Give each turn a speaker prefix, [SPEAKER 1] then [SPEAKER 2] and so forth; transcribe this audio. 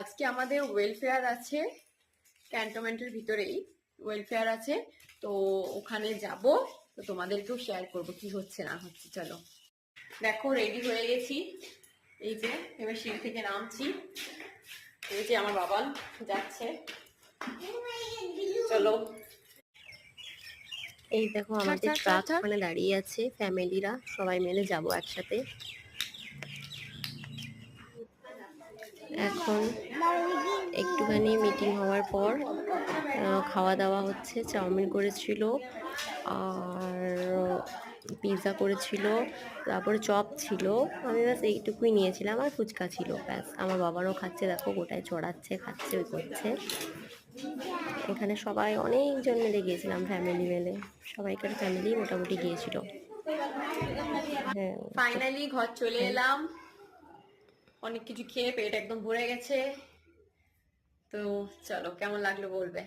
[SPEAKER 1] আজকে আমাদের ওয়েলফেয়ার আছে, ক্যান্টনমেন্টের ভিতরেই ওয়েলফেয়ার আছে, তো ওখানে যাব, তো তোমাদেরকেও শেয়ার করব কি হচ্ছে না হচ্ছে। চলো দেখো, রেডি হয়ে গেছি, এই যে এবার সিঁড়ি থেকে নামছি, এই যে আমার বাবা যাচ্ছে, চলো।
[SPEAKER 2] এই দেখো আমাদের ট্রাক ওখানে দাঁড়িয়ে আছে, ফ্যামিলিরা সবাই মিলে যাব একসাথে। এখন একটুখানি মিটিং হওয়ার পর খাওয়া দাওয়া হচ্ছে। চাউমিন করেছিল আর পিৎজা করেছিল, তারপরে চপ ছিল। আমি ব্যাস এইটুকুই নিয়েছিলাম, আর ফুচকা ছিল, ব্যাস। আমার বাবারও খাচ্ছে, দেখো গোটায় চড়াচ্ছে, খাচ্ছে, ওই করছে। এখানে সবাই অনেকজন মিলে গিয়েছিলাম, ফ্যামিলি মিলে, সবাইকার ফ্যামিলি মোটামুটি গিয়েছিল। হ্যাঁ,
[SPEAKER 1] ফাইনালি ঘর চলে এলাম, অনেক কিছু খেয়ে পেট একদম ভরে গেছে। তো চলো, কেমন লাগলো বলবে।